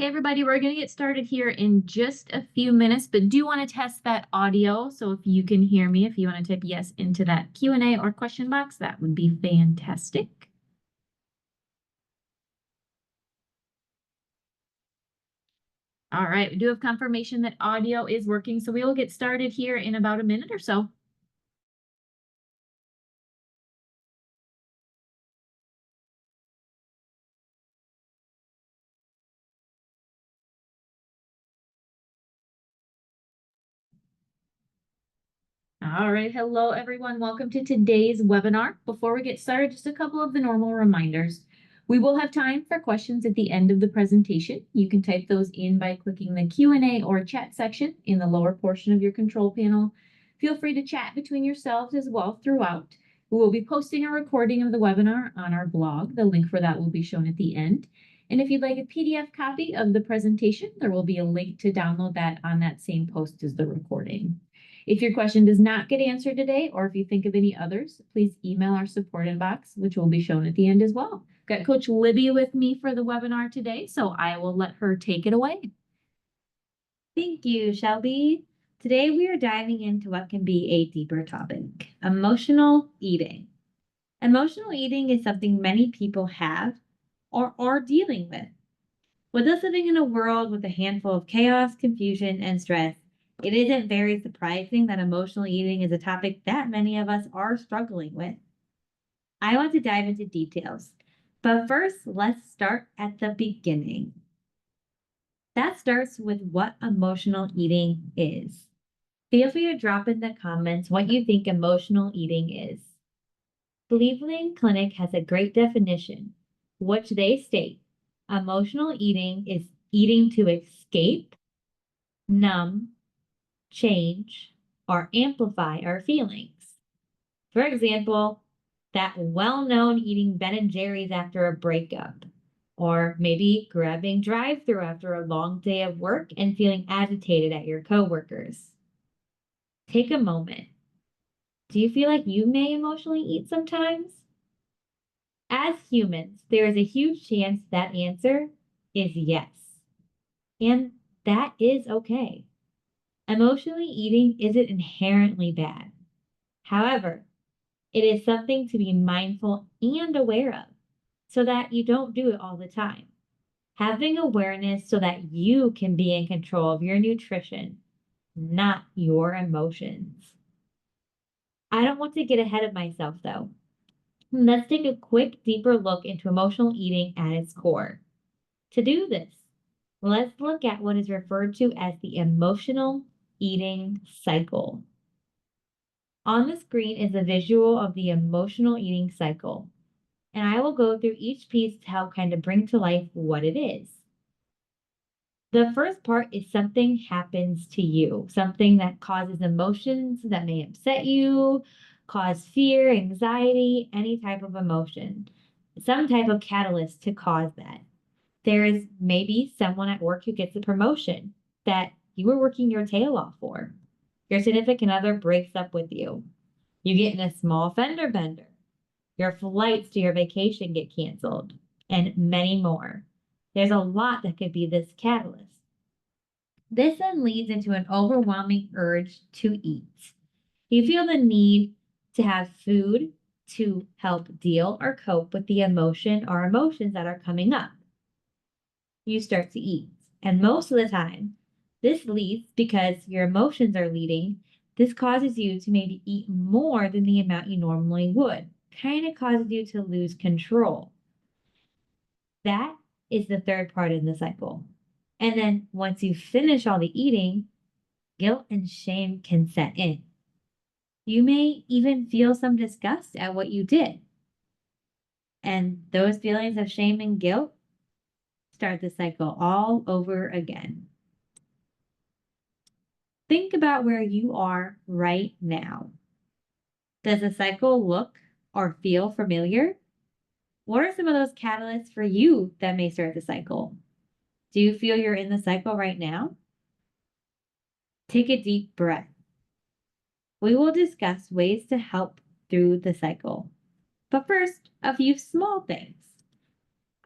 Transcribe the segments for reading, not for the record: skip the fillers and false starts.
Hey everybody, we're going to get started here in just a few minutes, but do want to test that audio. So if you can hear me, if you want to type yes into that Q&A or question box, that would be fantastic. All right, we do have confirmation that audio is working, so we will get started here in about a minute or so. All right, hello everyone. Welcome to today's webinar. Before we get started, just a couple of the normal reminders. We will have time for questions at the end of the presentation. You can type those in by clicking the Q&A or chat section in the lower portion of your control panel. Feel free to chat between yourselves as well throughout. We will be posting a recording of the webinar on our blog. The link for that will be shown at the end. And if you'd like a PDF copy of the presentation, there will be a link to download that on that same post as the recording. If your question does not get answered today, or if you think of any others, please email our support inbox, which will be shown at the end as well. Got Coach Libby with me for the webinar today, so I will let her take it away. Thank you, Shelby. Today we are diving into what can be a deeper topic, emotional eating. Emotional eating is something many people have or are dealing with. With us living in a world with a handful of chaos, confusion, and stress, it isn't very surprising that emotional eating is a topic that many of us are struggling with. I want to dive into details, but first, let's start at the beginning. That starts with what emotional eating is. Feel free to drop in the comments what you think emotional eating is. Cleveland Clinic has a great definition, which they state emotional eating is eating to escape, numb, change, or amplify our feelings. For example, that well-known eating Ben and Jerry's after a breakup, or maybe grabbing drive-through after a long day of work and feeling agitated at your coworkers. Take a moment. Do you feel like you may emotionally eat sometimes? As humans, there is a huge chance that answer is yes. And that is okay. Emotionally eating isn't inherently bad. However, it is something to be mindful and aware of so that you don't do it all the time. Having awareness so that you can be in control of your nutrition, not your emotions. I don't want to get ahead of myself though. Let's take a quick, deeper look into emotional eating at its core. To do this, let's look at what is referred to as the emotional eating cycle. On the screen is a visual of the emotional eating cycle, and I will go through each piece to help kind of bring to life what it is. The first part is something happens to you, something that causes emotions that may upset you, cause fear, anxiety, any type of emotion, some type of catalyst to cause that. There is maybe someone at work who gets a promotion that you were working your tail off for. Your significant other breaks up with you. You get in a small fender bender. Your flights to your vacation get canceled, and many more. There's a lot that could be this catalyst. This then leads into an overwhelming urge to eat. You feel the need to have food to help deal or cope with the emotion or emotions that are coming up. You start to eat. And most of the time, this leads because your emotions are leading. This causes you to maybe eat more than the amount you normally would. Kind of causes you to lose control. That is the third part in the cycle. And then once you finish all the eating, guilt and shame can set in. You may even feel some disgust at what you did. And those feelings of shame and guilt start the cycle all over again. Think about where you are right now. Does the cycle look or feel familiar? What are some of those catalysts for you that may start the cycle? Do you feel you're in the cycle right now? Take a deep breath. We will discuss ways to help through the cycle. But first, a few small things.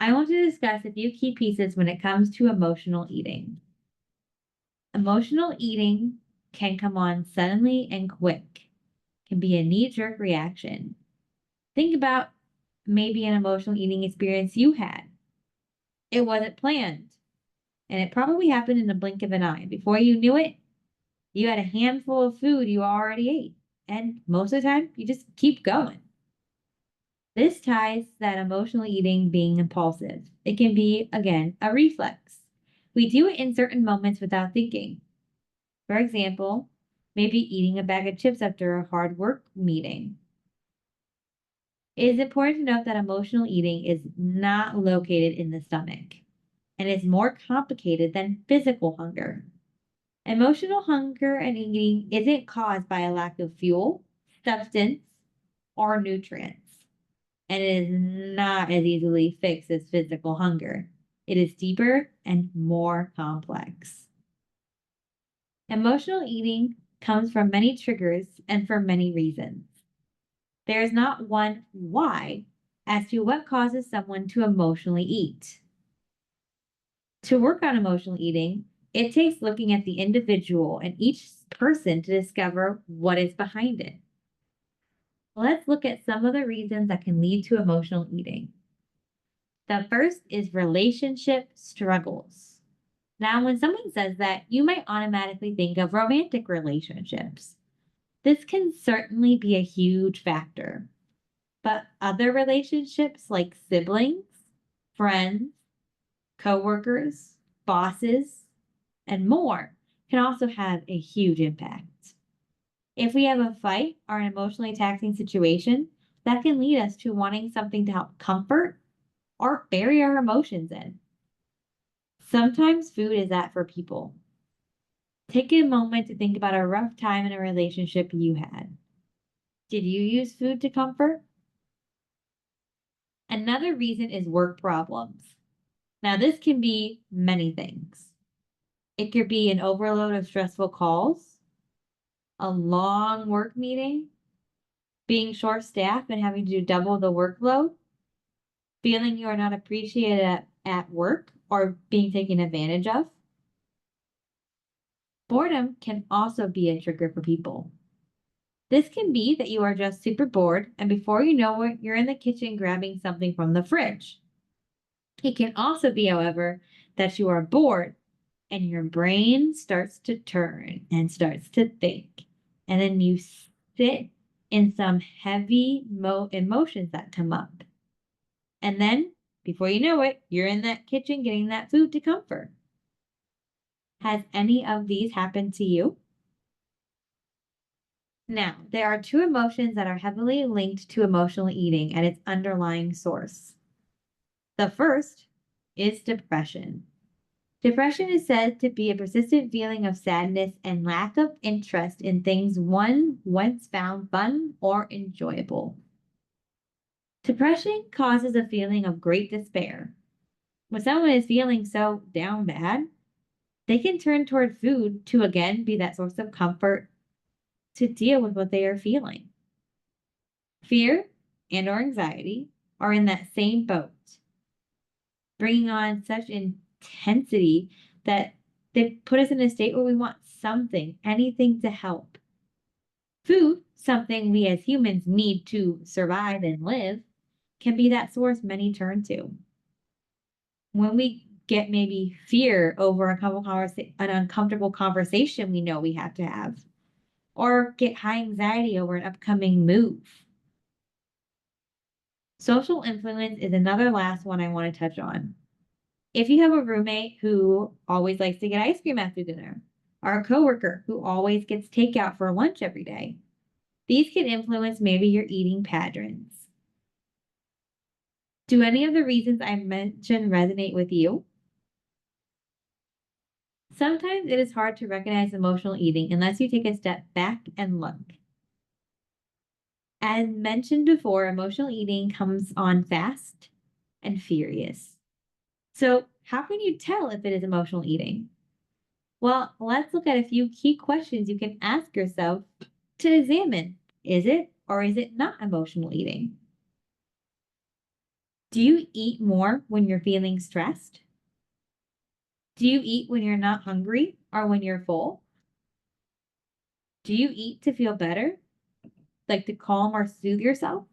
I want to discuss a few key pieces when it comes to emotional eating. Emotional eating can come on suddenly and quick, can be a knee-jerk reaction. Think about maybe an emotional eating experience you had. It wasn't planned, and it probably happened in the blink of an eye. Before you knew it, you had a handful of food you already ate, and most of the time, you just keep going. This ties that emotional eating being impulsive. It can be, again, a reflex. We do it in certain moments without thinking. For example, maybe eating a bag of chips after a hard work meeting. It is important to note that emotional eating is not located in the stomach and is more complicated than physical hunger. Emotional hunger and eating isn't caused by a lack of fuel, substance, or nutrients, and it is not as easily fixed as physical hunger. It is deeper and more complex. Emotional eating comes from many triggers and for many reasons. There is not one why as to what causes someone to emotionally eat. To work on emotional eating, it takes looking at the individual and each person to discover what is behind it. Let's look at some of the reasons that can lead to emotional eating. The first is relationship struggles. Now, when someone says that, you might automatically think of romantic relationships. This can certainly be a huge factor, but other relationships like siblings, friends, coworkers, bosses, and more can also have a huge impact. If we have a fight or an emotionally taxing situation, that can lead us to wanting something to help comfort or bury our emotions in. Sometimes food is that for people. Take a moment to think about a rough time in a relationship you had. Did you use food to comfort? Another reason is work problems. Now, this can be many things. It could be an overload of stressful calls, a long work meeting, being short staffed and having to do double the workload, feeling you are not appreciated at work or being taken advantage of. Boredom can also be a trigger for people. This can be that you are just super bored, and before you know it, you're in the kitchen grabbing something from the fridge. It can also be, however, that you are bored and your brain starts to turn and starts to think. And then you sit in some heavy emotions that come up. And then, before you know it, you're in that kitchen getting that food to comfort. Has any of these happened to you? Now, there are two emotions that are heavily linked to emotional eating and its underlying source. The first is depression. Depression is said to be a persistent feeling of sadness and lack of interest in things one once found fun or enjoyable. Depression causes a feeling of great despair. When someone is feeling so down bad, they can turn toward food to again be that source of comfort to deal with what they are feeling. Fear and or anxiety are in that same boat, bringing on such intensity that they put us in a state where we want something, anything to help. Food, something we as humans need to survive and live, can be that source many turn to. When we get maybe fear over an uncomfortable conversation we know we have to have, or get high anxiety over an upcoming move. Social influence is another last one I want to touch on. If you have a roommate who always likes to get ice cream after dinner, or a coworker who always gets takeout for lunch every day, these can influence maybe your eating patterns. Do any of the reasons I mentioned resonate with you? Sometimes it is hard to recognize emotional eating unless you take a step back and look. As mentioned before, emotional eating comes on fast and furious. So, how can you tell if it is emotional eating? Well, let's look at a few key questions you can ask yourself to examine. Is it or is it not emotional eating? Do you eat more when you're feeling stressed? Do you eat when you're not hungry or when you're full? Do you eat to feel better, like to calm or soothe yourself?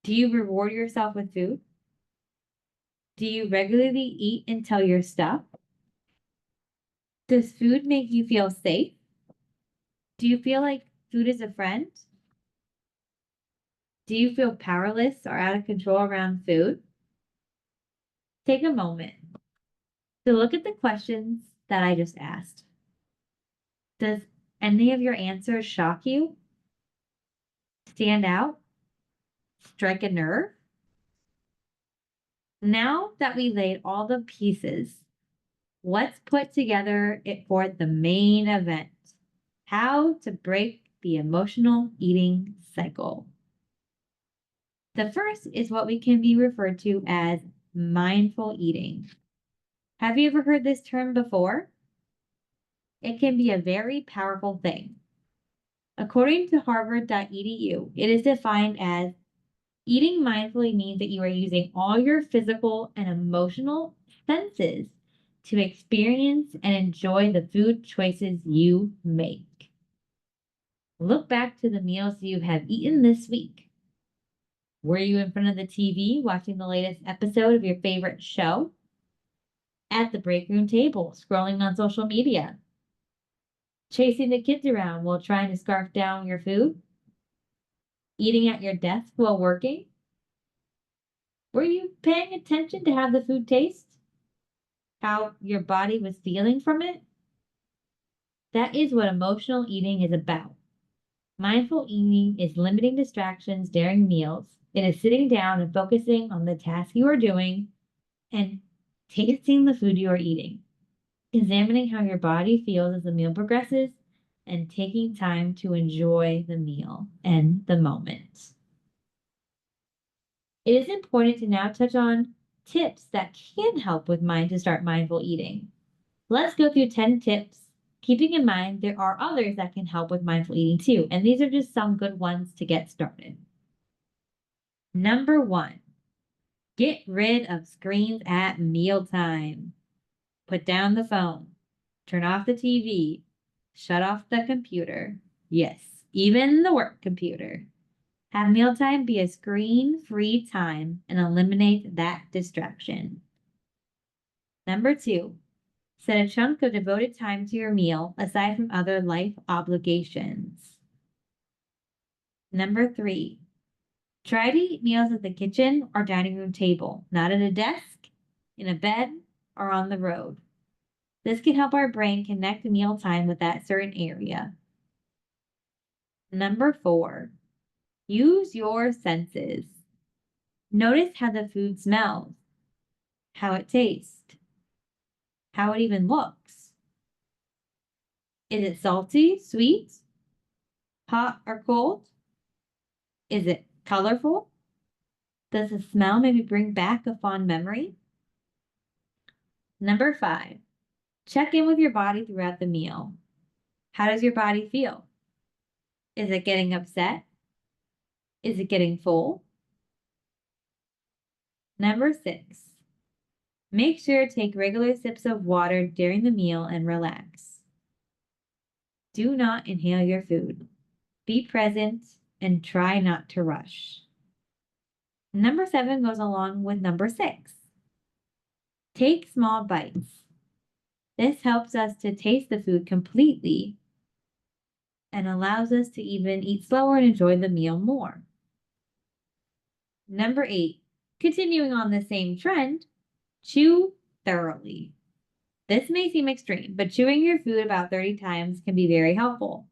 Do you reward yourself with food? Do you regularly eat until you're stuffed? Does food make you feel safe? Do you feel like food is a friend? Do you feel powerless or out of control around food? Take a moment to look at the questions that I just asked. Does any of your answers shock you, stand out, strike a nerve? Now that we laid all the pieces, let's put together it for the main event. How to break the emotional eating cycle. The first is what we can be referred to as mindful eating. Have you ever heard this term before? It can be a very powerful thing. According to harvard.edu, it is defined as eating mindfully means that you are using all your physical and emotional senses to experience and enjoy the food choices you make. Look back to the meals you have eaten this week. Were you in front of the TV watching the latest episode of your favorite show? At the break room table, scrolling on social media? Chasing the kids around while trying to scarf down your food? Eating at your desk while working? Were you paying attention to how the food tastes? How your body was feeling from it? That is what emotional eating is about. Mindful eating is limiting distractions during meals. It is sitting down and focusing on the task you are doing and tasting the food you are eating, examining how your body feels as the meal progresses, and taking time to enjoy the meal and the moment. It is important to now touch on tips that can help with mind to start mindful eating. Let's go through 10 tips, keeping in mind there are others that can help with mindful eating too, and these are just some good ones to get started. Number 1, get rid of screens at mealtime. Put down the phone, turn off the TV, shut off the computer. Yes, even the work computer. Have mealtime be a screen-free time and eliminate that distraction. Number 2, set a chunk of devoted time to your meal aside from other life obligations. Number 3, try to eat meals at the kitchen or dining room table, not at a desk, in a bed, or on the road. This can help our brain connect mealtime with that certain area. Number 4, use your senses. Notice how the food smells, how it tastes, how it even looks. Is it salty, sweet, hot, or cold? Is it colorful? Does the smell maybe bring back a fond memory? Number 5, check in with your body throughout the meal. How does your body feel? Is it getting upset? Is it getting full? Number 6, make sure to take regular sips of water during the meal and relax. Do not inhale your food. Be present and try not to rush. Number 7 goes along with number 6. Take small bites. This helps us to taste the food completely and allows us to even eat slower and enjoy the meal more. Number 8, continuing on the same trend, chew thoroughly. This may seem extreme, but chewing your food about 30 times can be very helpful.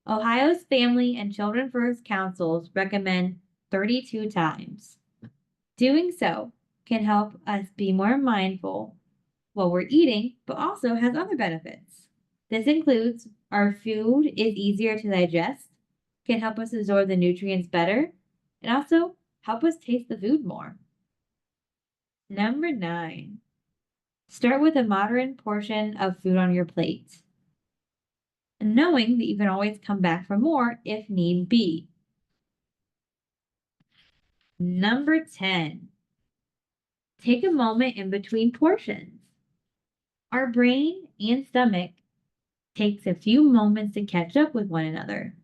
Ohio's Family and Children First Councils recommend 32 times. Doing so can help us be more mindful while we're eating, but also has other benefits. This includes our food is easier to digest, can help us absorb the nutrients better, and also help us taste the food more. Number 9, start with a moderate portion of food on your plate, knowing that you can always come back for more if need be. Number 10, take a moment in between portions. Our brain and stomach takes a few moments to catch up with one another.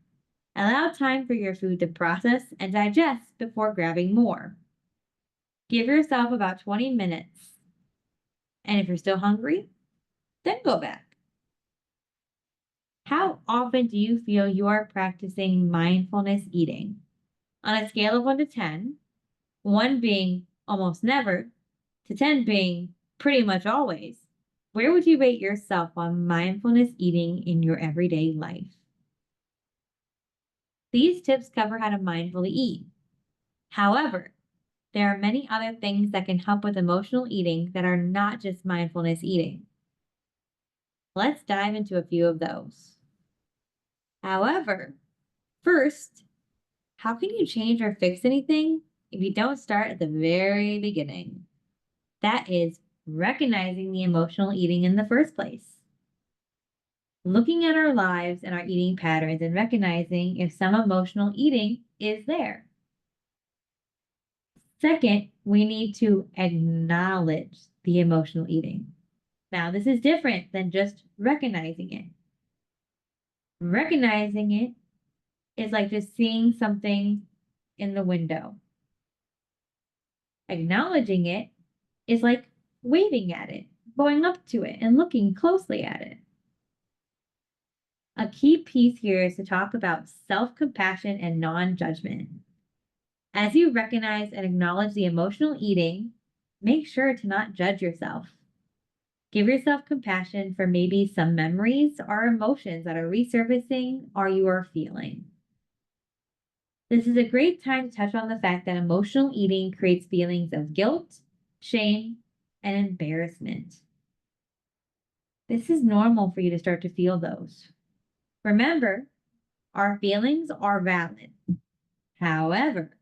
Allow time for your food to process and digest before grabbing more. Give yourself about 20 minutes. And if you're still hungry, then go back. How often do you feel you are practicing mindfulness eating? On a scale of 1 to 10, 1 being almost never, to 10 being pretty much always, where would you rate yourself on mindfulness eating in your everyday life? These tips cover how to mindfully eat. However, there are many other things that can help with emotional eating that are not just mindfulness eating. Let's dive into a few of those. However, first, how can you change or fix anything if you don't start at the very beginning? That is recognizing the emotional eating in the first place. Looking at our lives and our eating patterns and recognizing if some emotional eating is there. Second, we need to acknowledge the emotional eating. Now, this is different than just recognizing it. Recognizing it is like just seeing something in the window. Acknowledging it is like waving at it, going up to it, and looking closely at it. A key piece here is to talk about self compassion and non judgment. As you recognize and acknowledge the emotional eating, make sure to not judge yourself. Give yourself compassion for maybe some memories or emotions that are resurfacing or you are feeling. This is a great time to touch on the fact that emotional eating creates feelings of guilt, shame, and embarrassment. This is normal for you to start to feel those. Remember, our feelings are valid. However,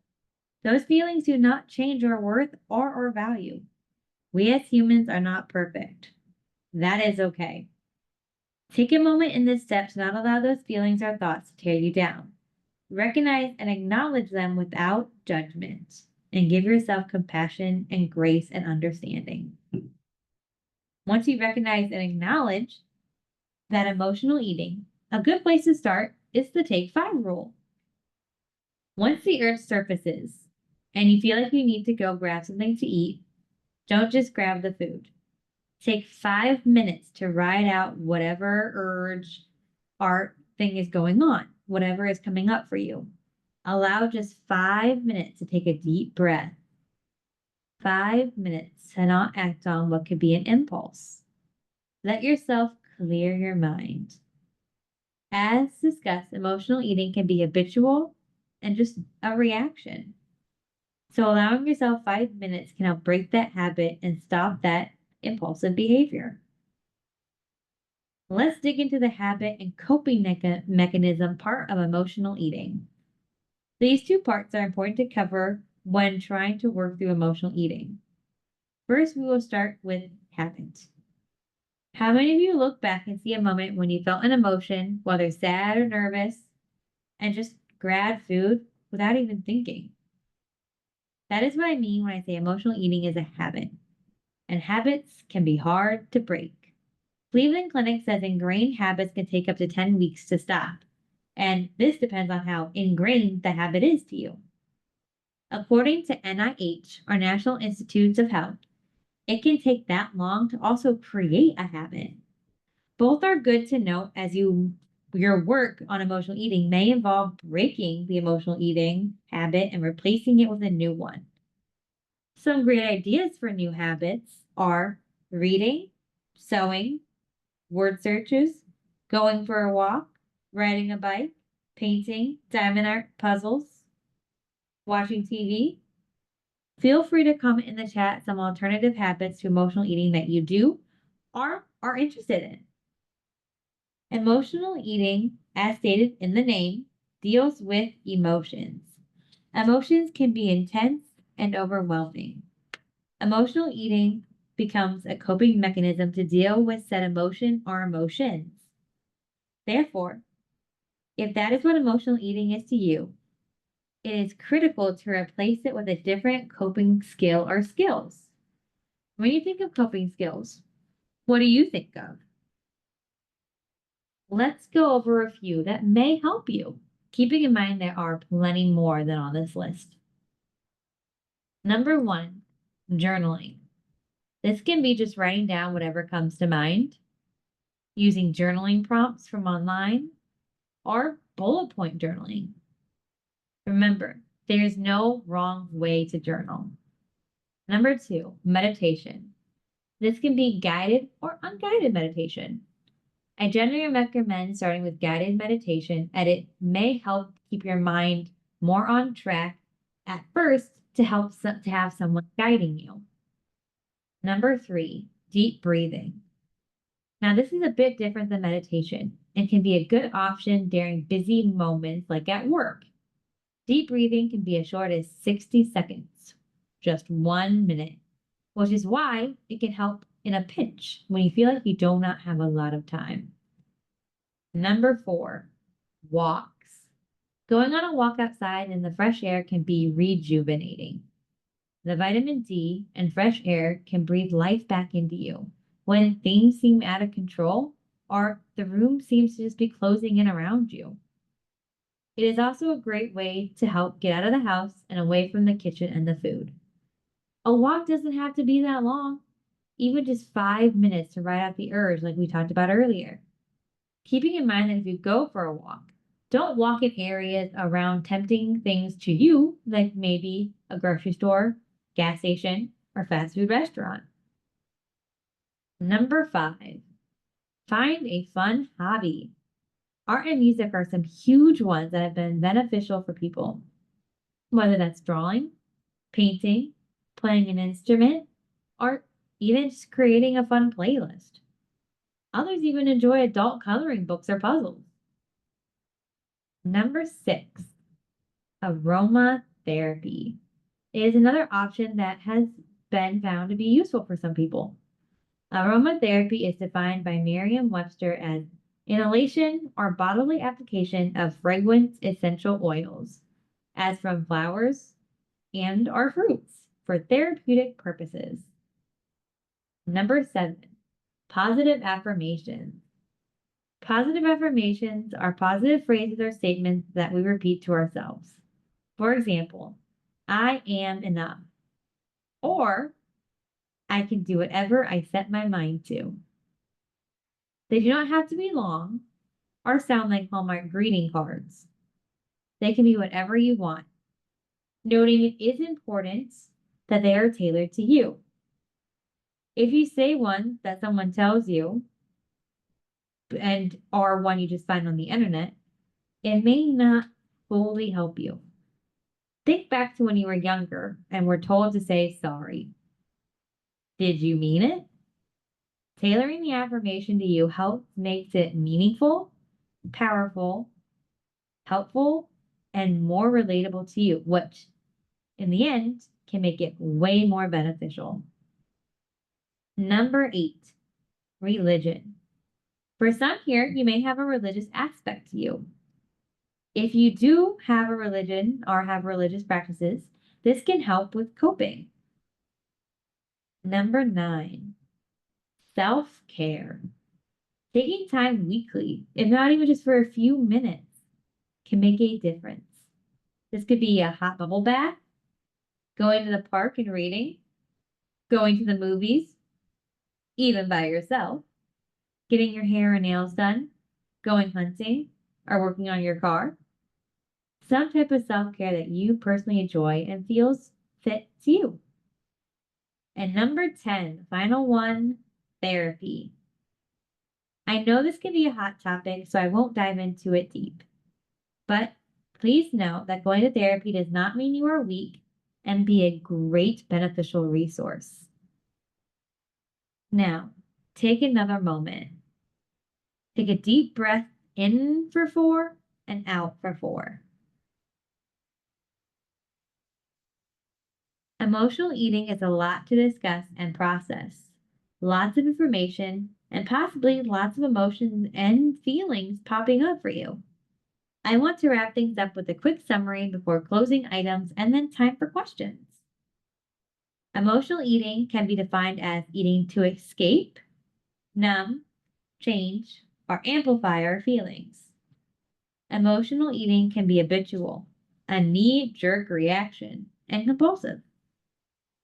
those feelings do not change our worth or our value. We as humans are not perfect. That is okay. Take a moment in this step to not allow those feelings or thoughts to tear you down. Recognize and acknowledge them without judgment, and give yourself compassion and grace and understanding. Once you recognize and acknowledge that emotional eating, a good place to start is the Take 5 rule. Once the urge surfaces and you feel like you need to go grab something to eat, don't just grab the food. Take 5 minutes to ride out whatever urge or thing is going on, whatever is coming up for you. Allow just 5 minutes to take a deep breath. 5 minutes to not act on what could be an impulse. Let yourself clear your mind. As discussed, emotional eating can be habitual and just a reaction. So allowing yourself 5 minutes can help break that habit and stop that impulsive behavior. Let's dig into the habit and coping mechanism part of emotional eating. These two parts are important to cover when trying to work through emotional eating. First, we will start with habit. How many of you look back and see a moment when you felt an emotion, whether sad or nervous, and just grabbed food without even thinking? That is what I mean when I say emotional eating is a habit, and habits can be hard to break. Cleveland Clinic says ingrained habits can take up to 10 weeks to stop, and this depends on how ingrained the habit is to you. According to NIH, or National Institutes of Health, it can take that long to also create a habit. Both are good to note as your work on emotional eating may involve breaking the emotional eating habit and replacing it with a new one. Some great ideas for new habits are reading, sewing, word searches, going for a walk, riding a bike, painting, diamond art, puzzles, watching TV. Feel free to comment in the chat some alternative habits to emotional eating that you do or are interested in. Emotional eating, as stated in the name, deals with emotions. Emotions can be intense and overwhelming. Emotional eating becomes a coping mechanism to deal with said emotion or emotions. Therefore, if that is what emotional eating is to you, it is critical to replace it with a different coping skill or skills. When you think of coping skills, what do you think of? Let's go over a few that may help you, keeping in mind there are plenty more than on this list. Number one, journaling. This can be just writing down whatever comes to mind, using journaling prompts from online, or bullet point journaling. Remember, there's no wrong way to journal. Number two, meditation. This can be guided or unguided meditation. I generally recommend starting with guided meditation, and it may help keep your mind more on track at first to to have someone guiding you. Number three, deep breathing. Now, this is a bit different than meditation and can be a good option during busy moments like at work. Deep breathing can be as short as 60 seconds, just 1 minute, which is why it can help in a pinch when you feel like you do not have a lot of time. Number four, walks. Going on a walk outside in the fresh air can be rejuvenating. The vitamin D and fresh air can breathe life back into you when things seem out of control or the room seems to just be closing in around you. It is also a great way to help get out of the house and away from the kitchen and the food. A walk doesn't have to be that long, even just 5 minutes to ride out the urge like we talked about earlier. Keeping in mind that if you go for a walk, don't walk in areas around tempting things to you, like maybe a grocery store, gas station, or fast food restaurant. Number five, find a fun hobby. Art and music are some huge ones that have been beneficial for people, whether that's drawing, painting, playing an instrument, or even just creating a fun playlist. Others even enjoy adult coloring books or puzzles. Number six, aromatherapy is another option that has been found to be useful for some people. Aromatherapy is defined by Merriam-Webster as inhalation or bodily application of fragrant essential oils, as from flowers and or fruits, for therapeutic purposes. Number seven, positive affirmations. Positive affirmations are positive phrases or statements that we repeat to ourselves. For example, I am enough, or I can do whatever I set my mind to. They do not have to be long or sound like Hallmark greeting cards. They can be whatever you want, noting it is important that they are tailored to you. If you say one that someone tells you and or one you just find on the internet, it may not fully help you. Think back to when you were younger and were told to say sorry. Did you mean it? Tailoring the affirmation to you helps makes it meaningful, powerful, helpful, and more relatable to you, which in the end can make it way more beneficial. Number eight, religion. For some here, you may have a religious aspect to you. If you do have a religion or have religious practices, this can help with coping. Number nine, self-care. Taking time weekly, if not even just for a few minutes, can make a difference. This could be a hot bubble bath, going to the park and reading, going to the movies, even by yourself, getting your hair and nails done, going hunting, or working on your car. Some type of self-care that you personally enjoy and feels fit to you. And number 10, final one, therapy. I know this can be a hot topic, so I won't dive into it deep. But please know that going to therapy does not mean you are weak and be a great beneficial resource. Now, take another moment. Take a deep breath in for 4 and out for 4. Emotional eating is a lot to discuss and process. Lots of information and possibly lots of emotions and feelings popping up for you. I want to wrap things up with a quick summary before closing items and then time for questions. Emotional eating can be defined as eating to escape, numb, change, or amplify our feelings. Emotional eating can be habitual, a knee-jerk reaction, and compulsive.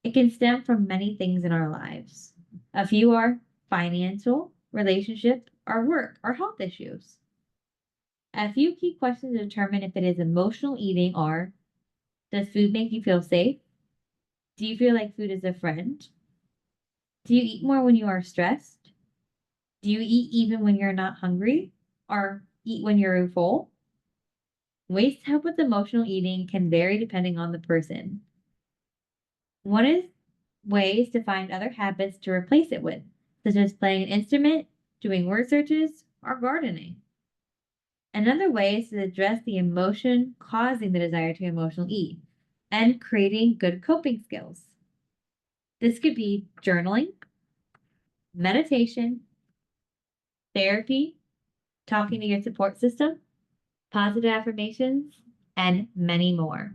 It can stem from many things in our lives. A few are financial, relationship, or work, or health issues. A few key questions to determine if it is emotional eating are: does food make you feel safe? Do you feel like food is a friend? Do you eat more when you are stressed? Do you eat even when you're not hungry? Or eat when you're full? Ways to help with emotional eating can vary depending on the person. One is ways to find other habits to replace it with, such as playing an instrument, doing word searches, or gardening. Another way is to address the emotion causing the desire to emotional eat and creating good coping skills. This could be journaling, meditation, therapy, talking to your support system, positive affirmations, and many more.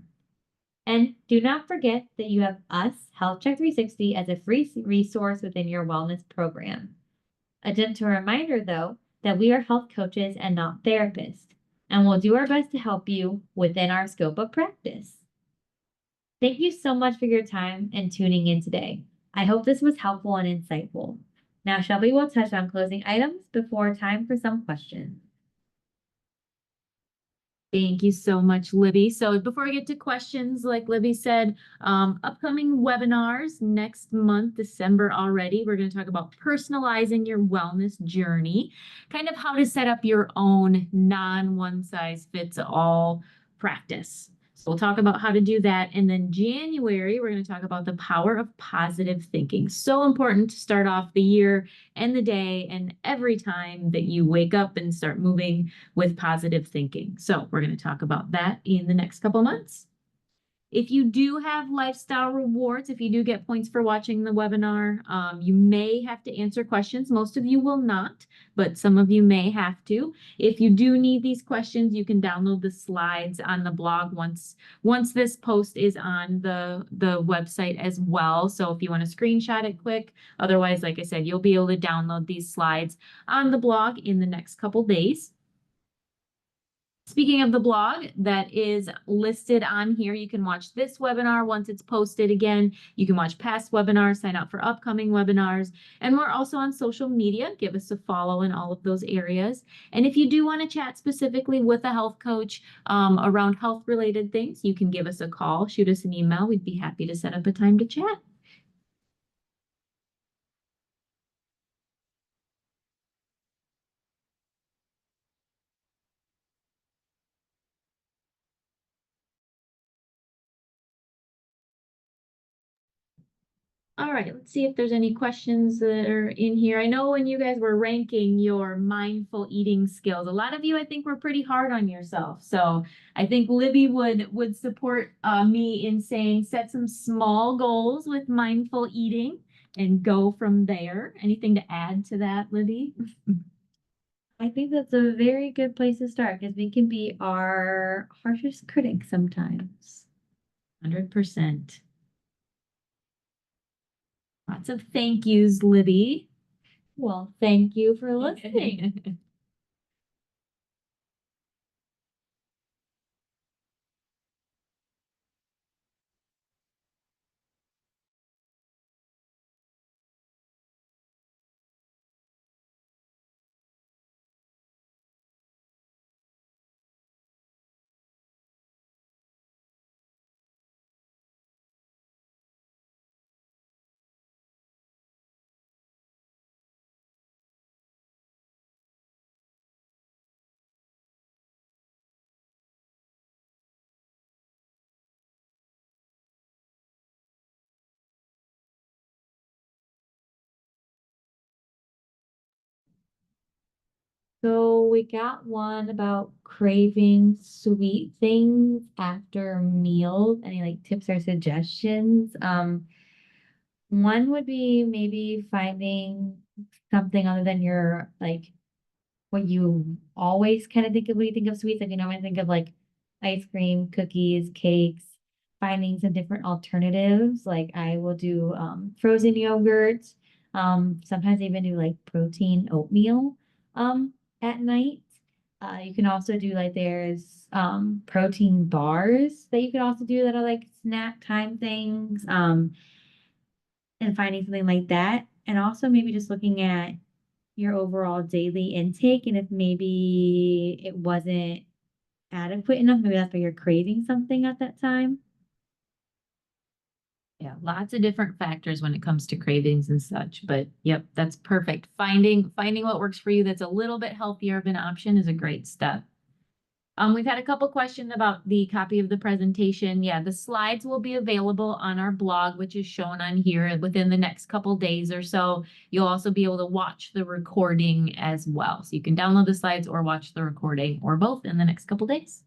And do not forget that you have us, Health Check 360, as a free resource within your wellness program. A gentle reminder, though, that we are health coaches and not therapists, and we'll do our best to help you within our scope of practice. Thank you so much for your time and tuning in today. I hope this was helpful and insightful. Now, Shelby will touch on closing items before time for some questions. Thank you so much, Libby. So before we get to questions, like Libby said, upcoming webinars next month, December already, we're going to talk about personalizing your wellness journey, kind of how to set up your own non-one-size-fits-all practice. So we'll talk about how to do that. And then January, we're going to talk about the power of positive thinking. So important to start off the year and the day and every time that you wake up and start moving with positive thinking. So we're going to talk about that in the next couple months. If you do have lifestyle rewards, if you do get points for watching the webinar, you may have to answer questions. Most of you will not, but some of you may have to. If you do need these questions, you can download the slides on the blog once this post is on the website as well. So if you want to screenshot it quick, otherwise, like I said, you'll be able to download these slides on the blog in the next couple days. Speaking of the blog, that is listed on here. You can watch this webinar once it's posted again. You can watch past webinars, sign up for upcoming webinars. And we're also on social media. Give us a follow in all of those areas. And if you do want to chat specifically with a health coach around health-related things, you can give us a call, shoot us an email. We'd be happy to set up a time to chat. All right, let's see if there's any questions that are in here. I know when you guys were ranking your mindful eating skills, a lot of you, I think, were pretty hard on yourself. So I think Libby would support me in saying set some small goals with mindful eating and go from there. Anything to add to that, Libby? I think that's a very good place to start because we can be our harshest critic sometimes. 100%. Lots of thank yous, Libby. Well, thank you for listening. So we got one about craving sweet things after meals. Any like tips or suggestions? One would be maybe finding something other than your like what you always kind of think of when you think of sweets. Like, you know, I think of like ice cream, cookies, cakes, finding some different alternatives. Like I will do frozen yogurt, sometimes even do like protein oatmeal at night. You can also do like there's protein bars that you can also do that are like snack time things. And finding something like that. And also maybe just looking at your overall daily intake and if maybe it wasn't adequate enough, maybe that's why you're craving something at that time. Yeah, lots of different factors when it comes to cravings and such, but yep, that's perfect. Finding what works for you that's a little bit healthier of an option is a great step. We've had a couple questions about the copy of the presentation. Yeah, the slides will be available on our blog, which is shown on here within the next couple days or so. You'll also be able to watch the recording as well. So you can download the slides or watch the recording or both in the next couple days.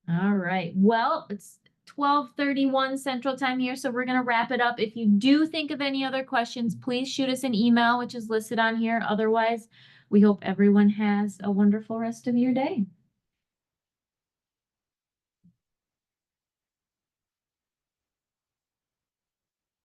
All right. Well, it's 12:31 Central Time here, so we're going to wrap it up. If you do think of any other questions, please shoot us an email, which is listed on here. Otherwise, we hope everyone has a wonderful rest of your day.